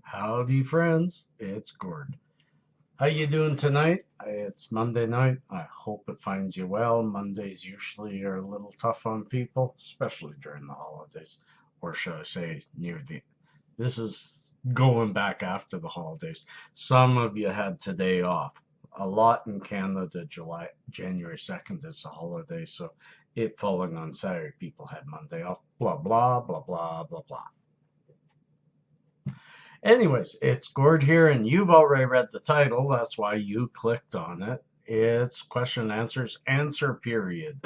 Howdy, friends. It's Gord. How you doing tonight? It's Monday night. I hope it finds you well. Mondays usually are a little tough on people, especially during the holidays, or should I say near the. This is going back after the holidays. Some of you had today off. A lot in Canada, January 2nd is a holiday, so it falling on Saturday, people had Monday off. Blah blah blah blah blah blah. Anyways, it's Gord here, and you've already read the title. That's why you clicked on it. It's question and answers, answer period.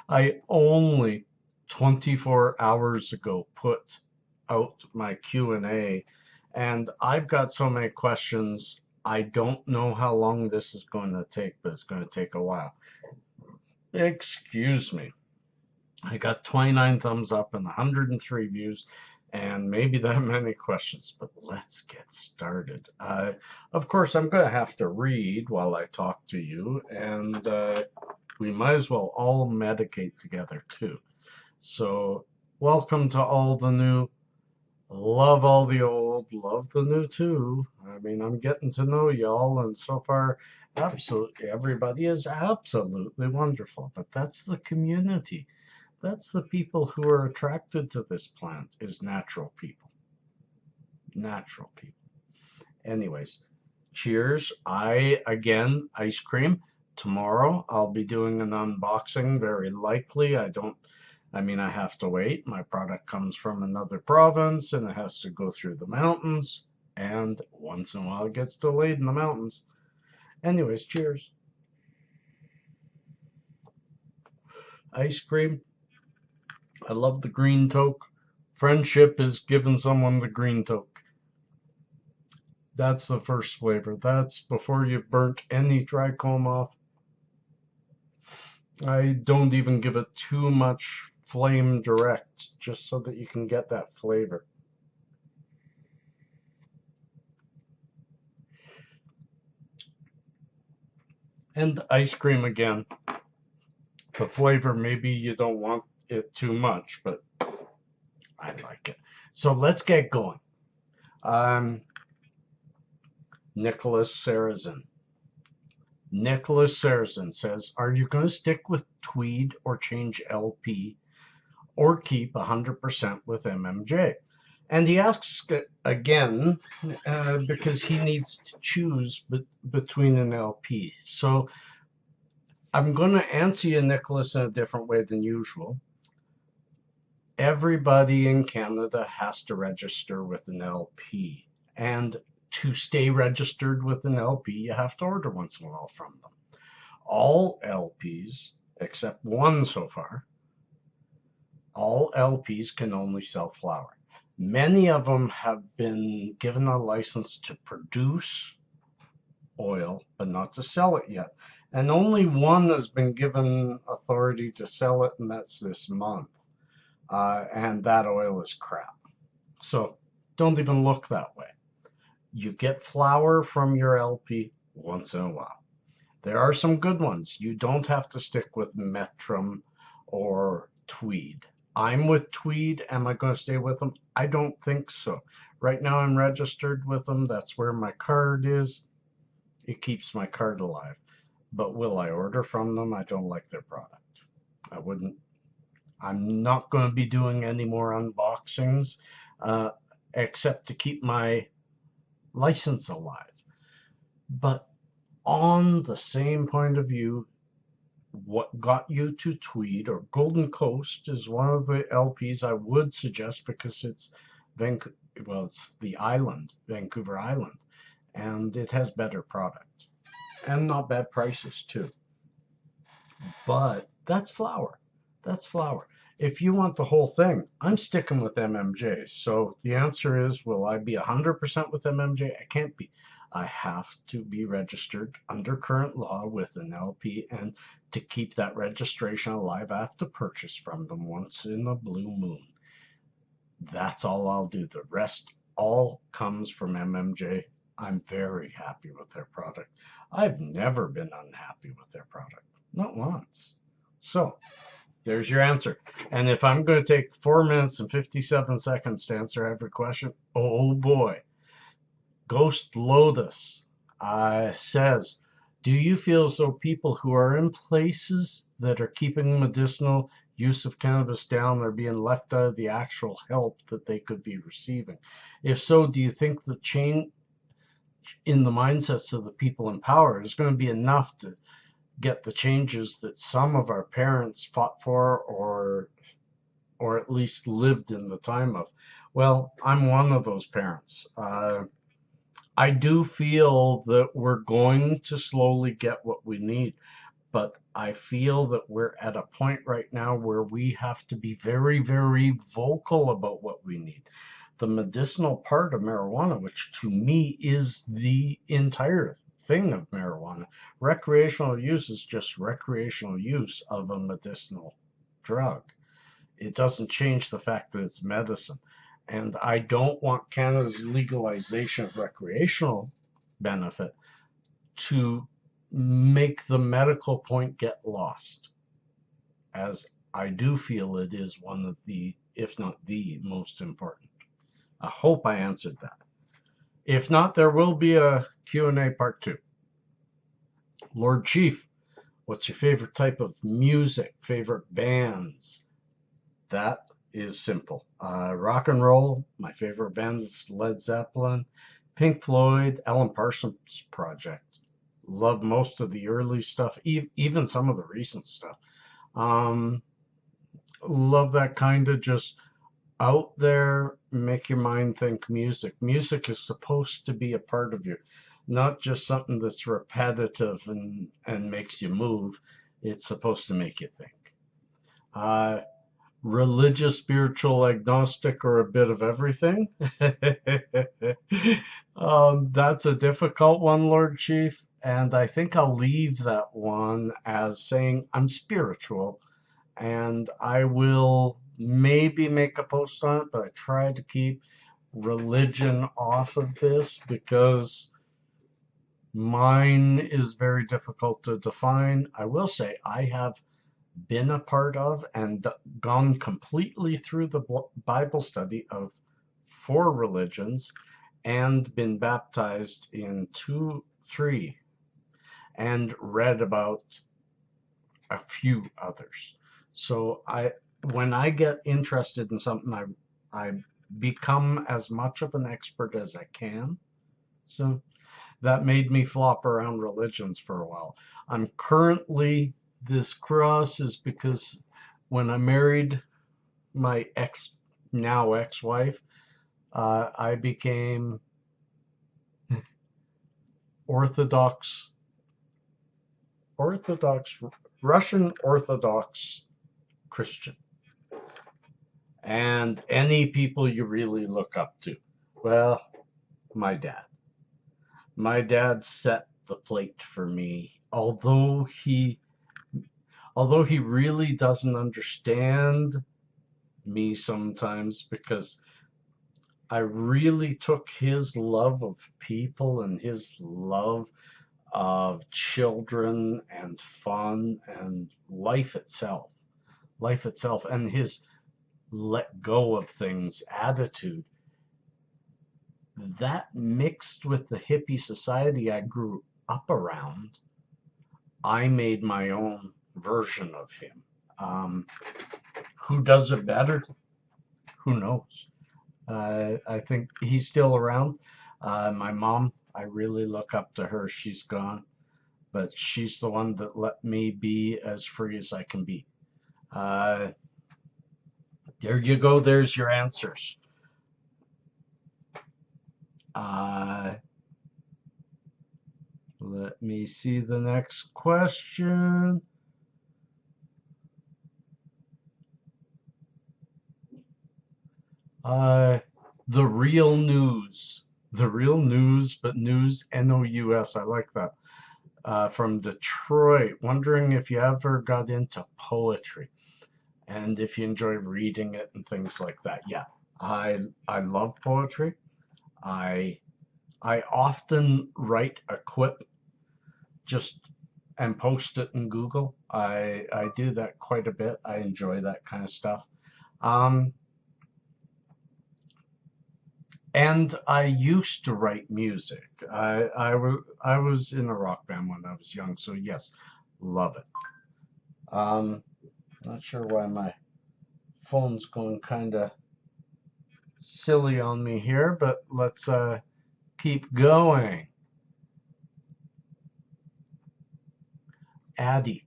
I only 24 hours ago put out my Q&A, and I've got so many questions. I don't know how long this is going to take, but it's going to take a while. Excuse me. I got 29 thumbs up and 103 views and maybe that many questions, but let's get started. Of course, I'm going to have to read while I talk to you, and we might as well all medicate together too. So, welcome to all the new. Love all the old, love the new too. I mean, I'm getting to know y'all, and so far, absolutely everybody is absolutely wonderful. But that's the community. That's the people who are attracted to this plant, is natural people. Natural people. Anyways, cheers. Again, ice cream. Tomorrow I'll be doing an unboxing, very likely. I have to wait. My product comes from another province and it has to go through the mountains. And once in a while it gets delayed in the mountains. Anyways, cheers. Ice cream. I love the green toke. Friendship is giving someone the green toke. That's the first flavor. That's before you've burnt any trichome off. I don't even give it too much flame direct, just so that you can get that flavor. And ice cream again. The flavor, maybe you don't want it too much, but I like it. So let's get going. Nicholas Sarrazin. Nicholas Sarrazin says, are you going to stick with Tweed or change LP or keep 100% with MMJ? And he asks again because he needs to choose between an LP. So I'm going to answer you, Nicholas, in a different way than usual. Everybody in Canada has to register with an LP. And to stay registered with an LP, you have to order once in a while from them. All LPs, except one so far, all LPs can only sell flower. Many of them have been given a license to produce oil, but not to sell it yet. And only one has been given authority to sell it, and that's this month. And that oil is crap. So don't even look that way. You get flower from your LP once in a while. There are some good ones. You don't have to stick with Metrum or Tweed. I'm with Tweed. Am I going to stay with them? I don't think so. Right now I'm registered with them. That's where my card is. It keeps my card alive. But will I order from them? I don't like their product. I wouldn't. I'm not going to be doing any more unboxings except to keep my license alive. But on the same point of view, what got you to Tweed or Golden Coast is one of the LPs I would suggest because it's it's the island, Vancouver Island, and it has better product and not bad prices too. But that's flower. That's flower. If you want the whole thing, I'm sticking with MMJ. So the answer is, will I be 100% with MMJ? I can't be. I have to be registered under current law with an LP, and to keep that registration alive, I have to purchase from them once in a blue moon. That's all I'll do. The rest all comes from MMJ. I'm very happy with their product. I've never been unhappy with their product. Not once. So there's your answer. And if I'm going to take 4 minutes and 57 seconds to answer every question, oh boy, Ghost Lotus says, do you feel as though people who are in places that are keeping medicinal use of cannabis down are being left out of the actual help that they could be receiving? If so, do you think the change in the mindsets of the people in power is going to be enough to get the changes that some of our parents fought for, or at least lived in the time of? Well, I'm one of those parents. I do feel that we're going to slowly get what we need, but I feel that we're at a point right now where we have to be very, very vocal about what we need. The medicinal part of marijuana, which to me is the entire thing of marijuana, recreational use is just recreational use of a medicinal drug. It doesn't change the fact that it's medicine. And I don't want Canada's legalization of recreational benefit to make the medical point get lost, as I do feel it is one of the, if not the most important. I hope I answered that. If not, there will be a Q&A part 2. Lord Chief, what's your favorite type of music, favorite bands? That is simple. Rock and roll, my favorite band is Led Zeppelin, Pink Floyd, Alan Parsons Project. Love most of the early stuff, even some of the recent stuff. Love that kind of just out there, make your mind think music. Music is supposed to be a part of you, not just something that's repetitive and makes you move. It's supposed to make you think. Religious, spiritual, agnostic, or a bit of everything? That's a difficult one, Lord Chief, and I think I'll leave that one as saying I'm spiritual, and I will maybe make a post on it, but I try to keep religion off of this because mine is very difficult to define. I will say I have been a part of and gone completely through the Bible study of 4 religions and been baptized in 2, 3, and read about a few others. So when I get interested in something, I become as much of an expert as I can. So that made me flop around religions for a while. I'm currently, this cross is because when I married my now ex-wife, I became Russian Orthodox Christian. And any people you really look up to? Well, my dad. My dad set the plate for me, although he really doesn't understand me sometimes, because I really took his love of people and his love of children and fun and life itself, and his let go of things attitude. That mixed with the hippie society I grew up around, I made my own version of him. Who does it better? Who knows? I think he's still around. My mom, I really look up to her. She's gone, but she's the one that let me be as free as I can be. There you go. There's your answers. Let me see the next question. The real news. The real news, but news, N-O-U-S. I like that. From Detroit. Wondering if you ever got into poetry and if you enjoy reading it and things like that. Yeah, I love poetry. I often write a quip just and post it in Google. I do that quite a bit. I enjoy that kind of stuff. And I used to write music. I was in a rock band when I was young, so yes, love it. Not sure why my phone's going kind of silly on me here, but let's keep going. Addy,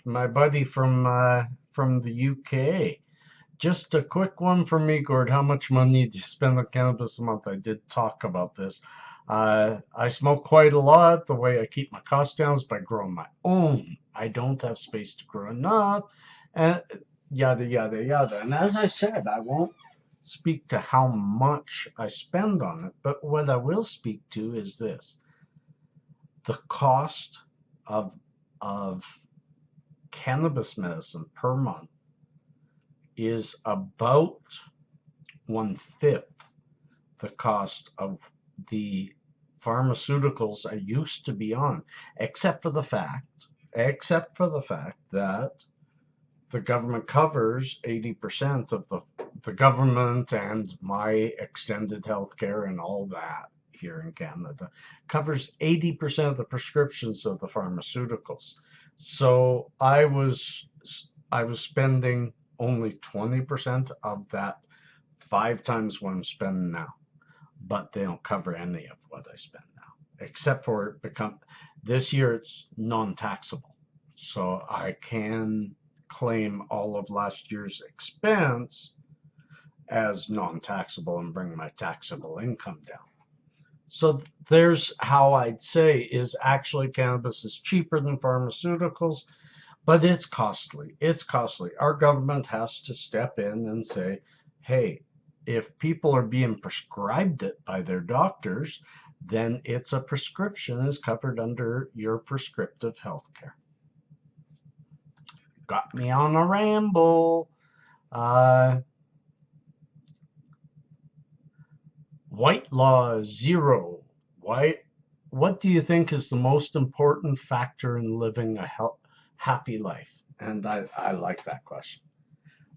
my buddy from the UK. Just a quick one for me, Gord. How much money do you spend on cannabis a month? I did talk about this. I smoke quite a lot. The way I keep my costs down is by growing my own. I don't have space to grow enough, and yada, yada, yada. And as I said, I won't speak to how much I spend on it, but what I will speak to is this. The cost of cannabis medicine per month is about 1/5 the cost of the pharmaceuticals I used to be on, except for the fact that the government covers 80% of the government and my extended health care and all that here in Canada covers 80% of the prescriptions of the pharmaceuticals. So I was spending only 20% of that, 5 times what I'm spending now. But they don't cover any of what I spend now, except for this year it's non-taxable. So I can claim all of last year's expense as non-taxable and bring my taxable income down. So there's how I'd say is actually cannabis is cheaper than pharmaceuticals, but it's costly. It's costly. Our government has to step in and say, hey, if people are being prescribed it by their doctors, then it's a prescription is covered under your prescriptive health care. Got me on a ramble. White Law Zero. What do you think is the most important factor in living a happy life? And I like that question.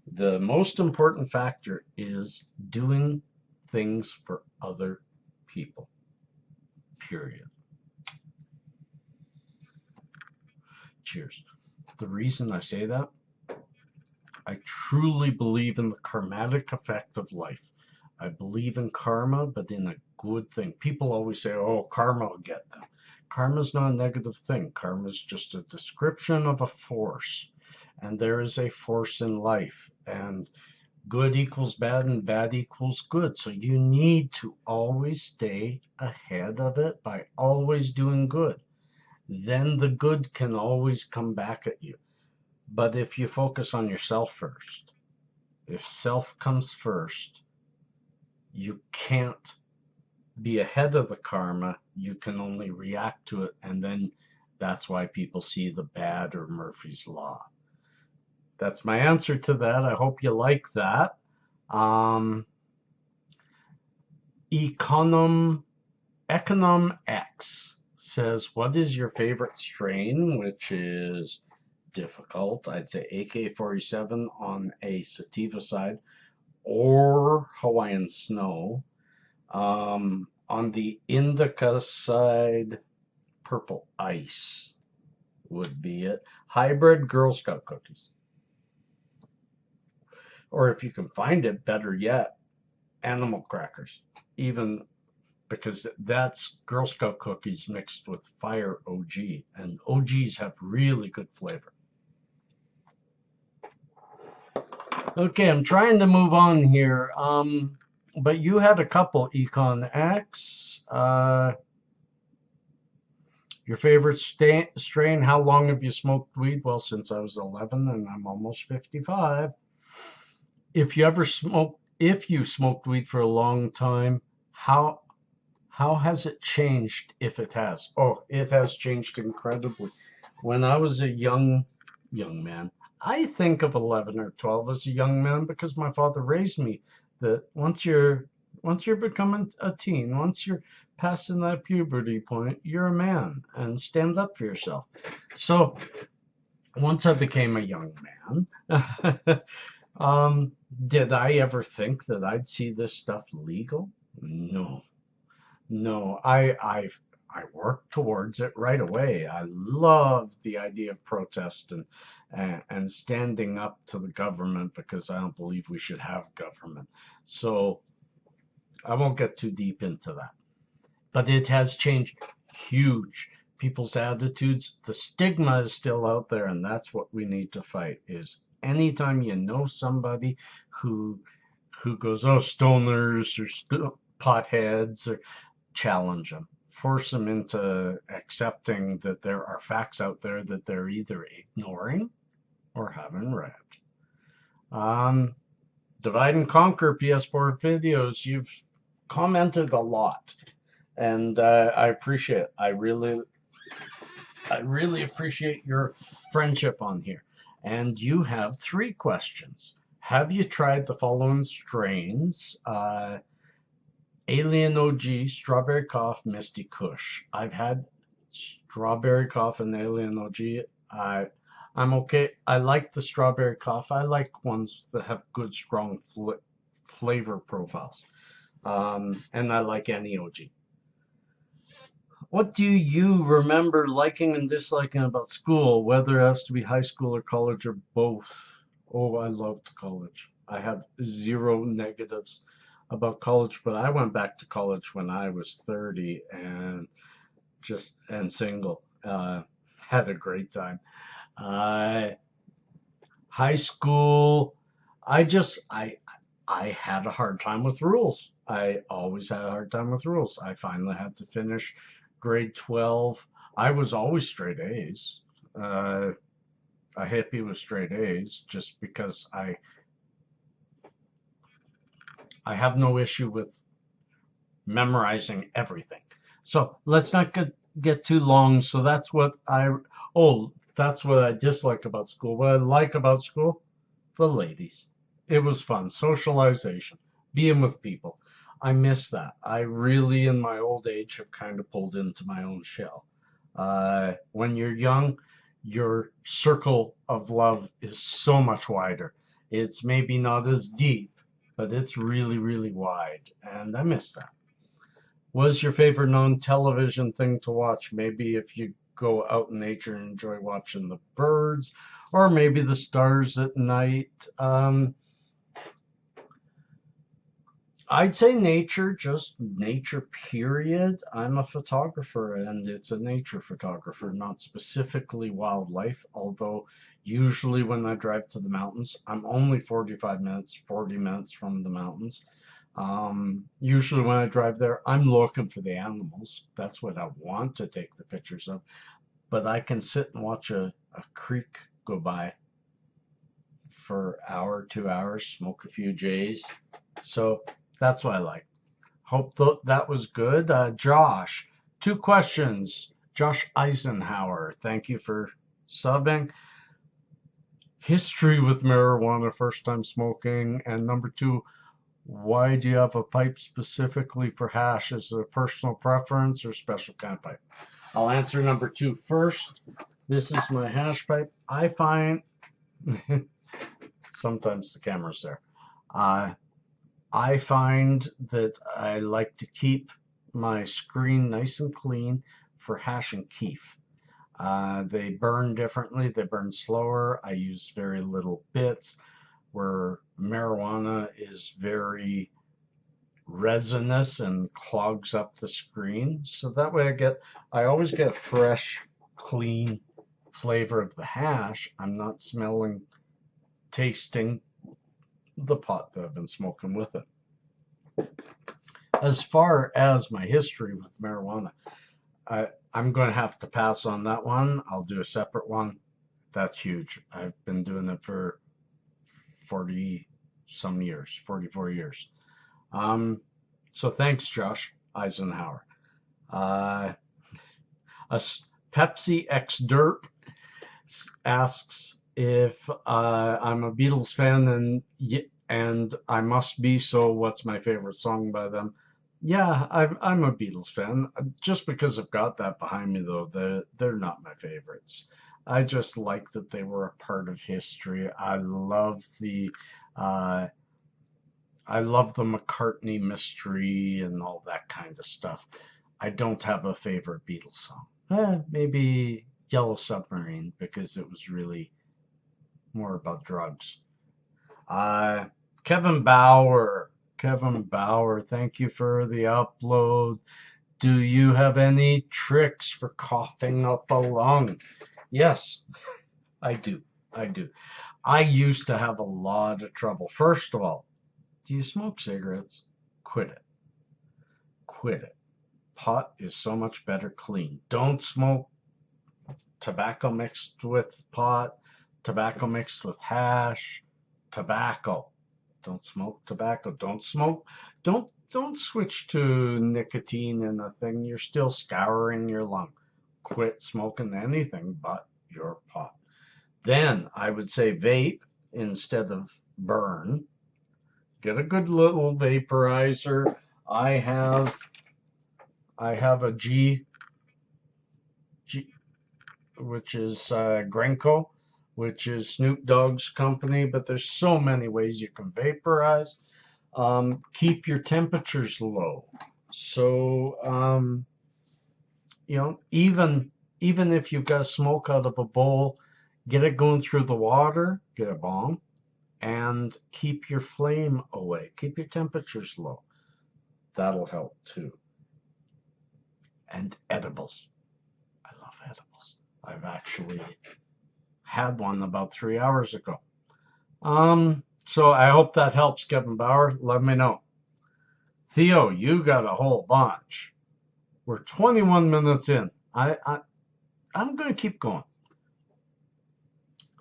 The most important factor is doing things for other people. Period. Cheers. The reason I say that, I truly believe in the karmatic effect of life. I believe in karma, but in a good thing. People always say, oh, karma will get them. Karma's not a negative thing. Karma's just a description of a force. And there is a force in life. And good equals bad and bad equals good. So you need to always stay ahead of it by always doing good. Then the good can always come back at you. But if you focus on yourself first, if self comes first, you can't be ahead of the karma. You can only react to it. And then that's why people see the bad or Murphy's Law. That's my answer to that. I hope you like that. Econom X says, what is your favorite strain? Which is difficult. I'd say AK-47 on a sativa side or Hawaiian Snow. On the indica side, Purple Ice would be it. Hybrid Girl Scout cookies. Or if you can find it, better yet, animal crackers. Even because that's Girl Scout cookies mixed with Fire OG. And OGs have really good flavor. Okay, I'm trying to move on here. But you had a couple, Econ X. Your favorite strain, how long have you smoked weed? Well, since I was 11 and I'm almost 55. If you smoked weed for a long time, how has it changed if it has? Oh, it has changed incredibly. When I was a young man, I think of 11 or 12 as a young man because my father raised me that once you're becoming a teen, once you're passing that puberty point, you're a man and stand up for yourself. So once I became a young man, Um, did I ever think that I'd see this stuff legal? No, no. I worked towards it right away. I love the idea of protest and standing up to the government because I don't believe we should have government. So I won't get too deep into that. But it has changed huge. People's attitudes, the stigma is still out there, and that's what we need to fight. Is anytime you know somebody who goes, oh, stoners or potheads, or challenge them, force them into accepting that there are facts out there that they're either ignoring or haven't read. Um, Divide and Conquer PS4 videos. You've commented a lot, and I appreciate it. I really appreciate your friendship on here. And you have 3 questions. Have you tried the following strains? Alien OG, Strawberry Cough, Misty Kush. I've had Strawberry Cough and Alien OG. I'm okay. I like the Strawberry Cough. I like ones that have good, strong flavor profiles. And I like any OG. What do you remember liking and disliking about school, whether it has to be high school or college or both? Oh, I loved college. I have 0 negatives about college, but I went back to college when I was 30 and single. Had a great time. Uh, High school, I just I had a hard time with rules. I always had a hard time with rules. I finally had to finish grade 12. I was always straight A's. A hippie with straight A's just because I have no issue with memorizing everything. So let's not get too long. So that's what I dislike about school. What I like about school, the ladies. It was fun, socialization, being with people. I miss that. I really, in my old age, have kind of pulled into my own shell. When you're young, your circle of love is so much wider. It's maybe not as deep, but it's really, really wide. And I miss that. What is your favorite non-television thing to watch? Maybe if you go out in nature and enjoy watching the birds, or maybe the stars at night. I'd say nature, just nature, period. I'm a photographer and it's a nature photographer, not specifically wildlife, although usually when I drive to the mountains, I'm only 45 minutes, 40 minutes from the mountains. Usually when I drive there, I'm looking for the animals. That's what I want to take the pictures of. But I can sit and watch a creek go by for an hour, 2 hours, smoke a few J's. So that's what I like. Hope that was good. Josh, 2 questions. Josh Eisenhower, thank you for subbing. History with marijuana, first time smoking. And number 2, why do you have a pipe specifically for hash? Is it a personal preference or special kind of pipe? I'll answer number 2 first. This is my hash pipe. I find sometimes the camera's there. I find that I like to keep my screen nice and clean for hash and keef. They burn differently, they burn slower. I use very little bits, where marijuana is very resinous and clogs up the screen. So that way I always get a fresh, clean flavor of the hash. I'm not smelling, tasting the pot that I've been smoking with it. As far as my history with marijuana, I'm going to have to pass on that one. I'll do a separate one. That's huge. I've been doing it for 40 some years, 44 years. So thanks, Josh Eisenhower. A Pepsi X Derp asks if I'm a Beatles fan and I must be, so what's my favorite song by them? Yeah, I'm a Beatles fan. Just because I've got that behind me, though, they're not my favorites. I just like that they were a part of history. I love the Uh, I love the McCartney mystery and all that kind of stuff. I don't have a favorite Beatles song. Maybe Yellow Submarine because it was really more about drugs. Uh, Kevin Bauer. Kevin Bauer, thank you for the upload. Do you have any tricks for coughing up a lung? Yes, I do. I do. I used to have a lot of trouble. First of all, do you smoke cigarettes? Quit it. Quit it. Pot is so much better clean. Don't smoke tobacco mixed with pot, tobacco mixed with hash, tobacco. Don't smoke tobacco. Don't smoke. Don't switch to nicotine in a thing. You're still scouring your lung. Quit smoking anything but your pot. Then I would say vape instead of burn. Get a good little vaporizer. I have a G which is Grenco, which is Snoop Dogg's company, but there's so many ways you can vaporize. Keep your temperatures low. So, even if you've got smoke out of a bowl, get it going through the water, get a bomb, and keep your flame away. Keep your temperatures low. That'll help too. And edibles. I love edibles. I've actually had one about 3 hours ago. So I hope that helps, Kevin Bauer. Let me know. Theo, you got a whole bunch. We're 21 minutes in. I'm going to keep going.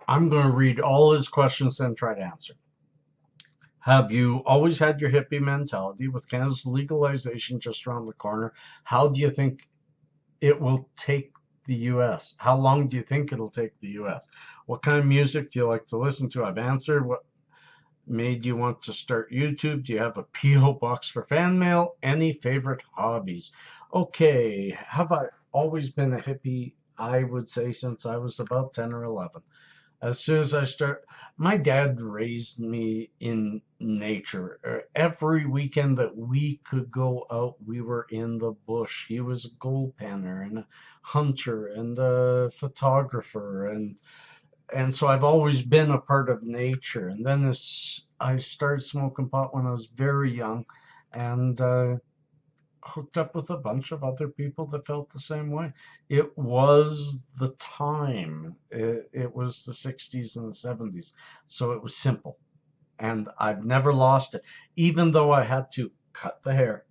I'm going to read all his questions and try to answer. Have you always had your hippie mentality with Canada's legalization just around the corner? How do you think it will take the US? How long do you think it'll take the US? What kind of music do you like to listen to? I've answered. What made you want to start YouTube? Do you have a P.O. box for fan mail? Any favorite hobbies? Okay, have I always been a hippie? I would say since I was about 10 or 11. As soon as I start, my dad raised me in nature. Every weekend that we could go out, we were in the bush. He was a gold panner and a hunter and a photographer, and so I've always been a part of nature. And then I started smoking pot when I was very young, and hooked up with a bunch of other people that felt the same way. It was the time. It was the 60s and the 70s. So it was simple. And I've never lost it. Even though I had to cut the hair,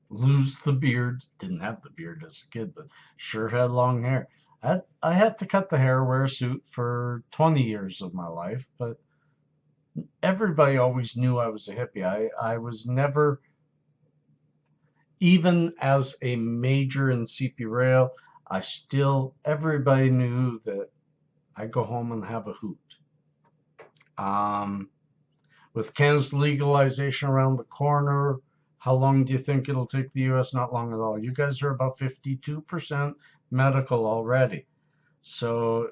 lose the beard. Didn't have the beard as a kid, but sure had long hair. I had to cut the hair, wear a suit for 20 years of my life. But everybody always knew I was a hippie. I was never... Even as a major in CP Rail, everybody knew that I go home and have a hoot. With Canada's legalization around the corner, how long do you think it'll take the US? Not long at all. You guys are about 52% medical already. So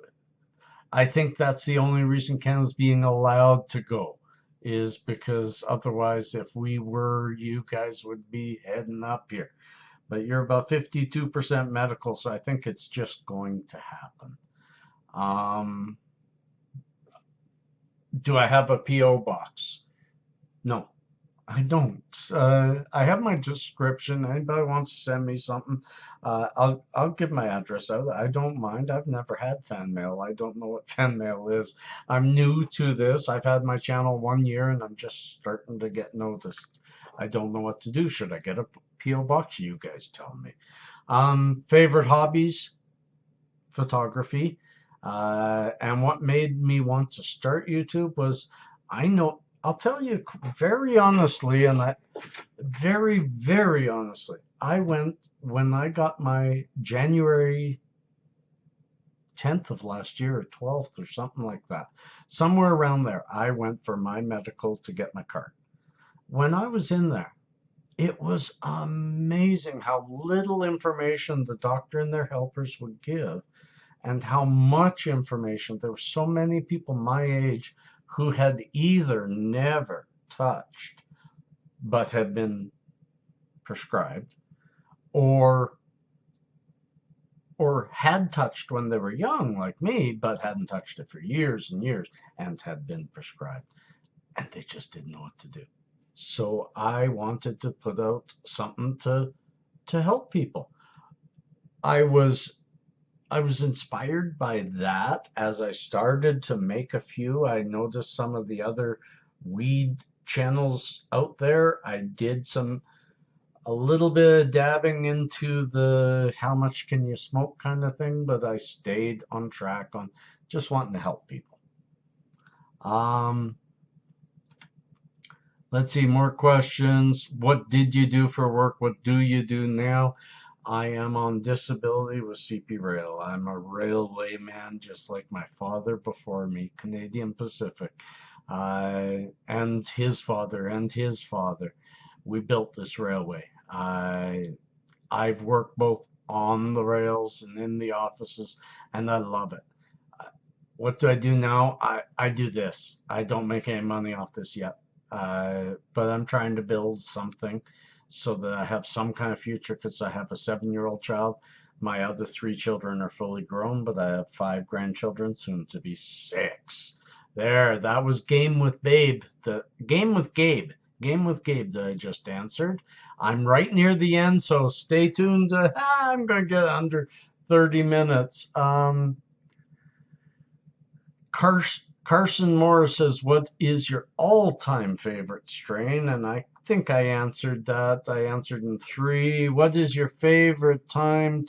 I think that's the only reason Canada's being allowed to go, is because otherwise, if we were, you guys would be heading up here. But you're about 52% medical, so I think it's just going to happen. Do I have a P.O. box? No, I don't. I have my description. Anybody wants to send me something, I'll give my address out. I don't mind. I've never had fan mail. I don't know what fan mail is. I'm new to this. I've had my channel 1 year and I'm just starting to get noticed. I don't know what to do. Should I get a P.O. box? You guys tell me. Favorite hobbies? Photography. And what made me want to start YouTube was, I'll tell you very honestly, very, very honestly, when I got my January 10th of last year, or 12th, or something like that, somewhere around there, I went for my medical to get my card. When I was in there, it was amazing how little information the doctor and their helpers would give, and how much information. There were so many people my age who had either never touched but had been prescribed, or had touched when they were young, like me, but hadn't touched it for years and years and had been prescribed. And they just didn't know what to do. So I wanted to put out something to help people. I was inspired by that. As I started to make a few, I noticed some of the other weed channels out there. I did a little bit of dabbing into the how much can you smoke kind of thing, but I stayed on track on just wanting to help people. Let's see, more questions. What did you do for work? What do you do now? I am on disability with CP Rail. I'm a railway man, just like my father before me, Canadian Pacific, and his father and his father. We built this railway. I've worked both on the rails and in the offices, and I love it. What do I do now? I do this. I don't make any money off this yet, but I'm trying to build something so that I have some kind of future, because I have a 7-year-old child. My other 3 children are fully grown, but I have 5 grandchildren, soon to be 6. There, that was Game with Babe. The Game with Gabe. Game with Gabe that I just answered. I'm right near the end, so stay tuned. I'm going to get under 30 minutes. Carson Morris says, what is your all-time favorite strain? And I think I answered that. I answered in 3. What is your favorite time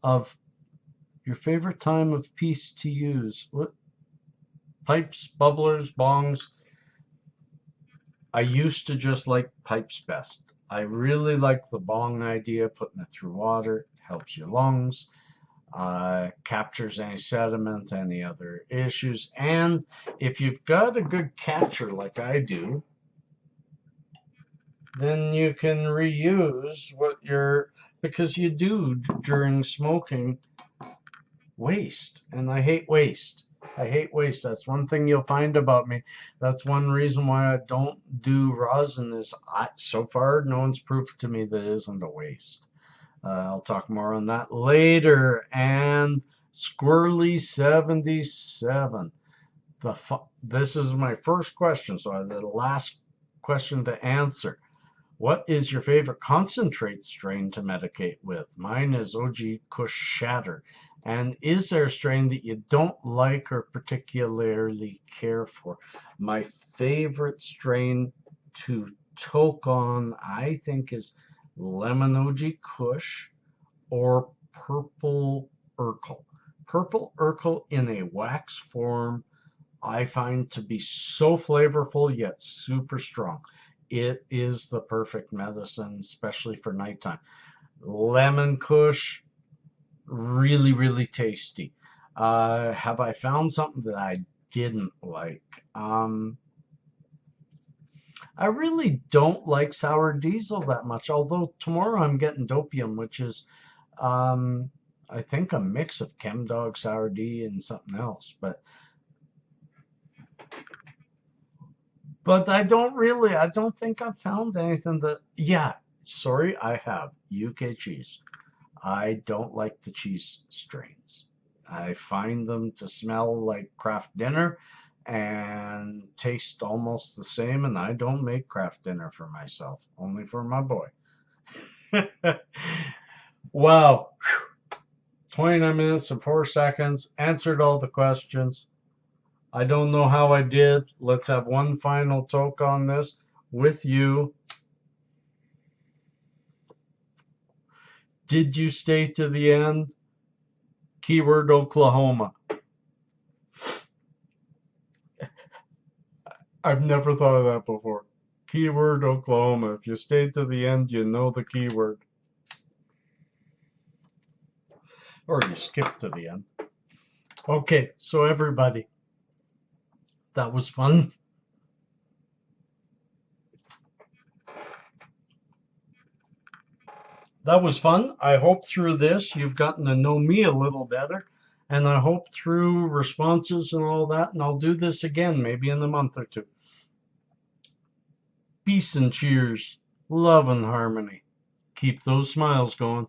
of piece to use? What? Pipes, bubblers, bongs. I used to just like pipes best. I really like the bong idea, putting it through water, helps your lungs, captures any sediment, any other issues. And if you've got a good catcher like I do, then you can reuse because you do during smoking waste. And I hate waste. I hate waste. That's one thing you'll find about me. That's one reason why I don't do rosin is so far no one's proved to me that it isn't a waste. I'll talk more on that later. And Squirrely77. This is my first question, so the last question to answer. What is your favorite concentrate strain to medicate with? Mine is OG Kush Shatter. And is there a strain that you don't like or particularly care for? My favorite strain to toke on, I think, is Lemon OG Kush or Purple Urkel. Purple Urkel in a wax form I find to be so flavorful yet super strong. It is the perfect medicine, especially for nighttime. Lemon Kush, really, really tasty. Have I found something that I didn't like? I really don't like sour diesel that much, although tomorrow I'm getting dopium, which is, I think, a mix of Chemdog, Sour D, and something else. But I don't think I've found anything that, yeah, sorry, I have UK cheese. I don't like the cheese strains. I find them to smell like Kraft Dinner and taste almost the same, and I don't make Kraft Dinner for myself, only for my boy. Wow. 29 minutes and 4 seconds. Answered all the questions. I don't know how I did. Let's have one final toke on this with you. Did you stay to the end? Keyword Oklahoma. I've never thought of that before. Keyword Oklahoma. If you stay to the end, you know the keyword. Or you skip to the end. Okay, so everybody, that was fun. That was fun. I hope through this you've gotten to know me a little better And I hope through responses and all that, and I'll do this again maybe in a month or two. Peace and cheers, love and harmony. Keep those smiles going.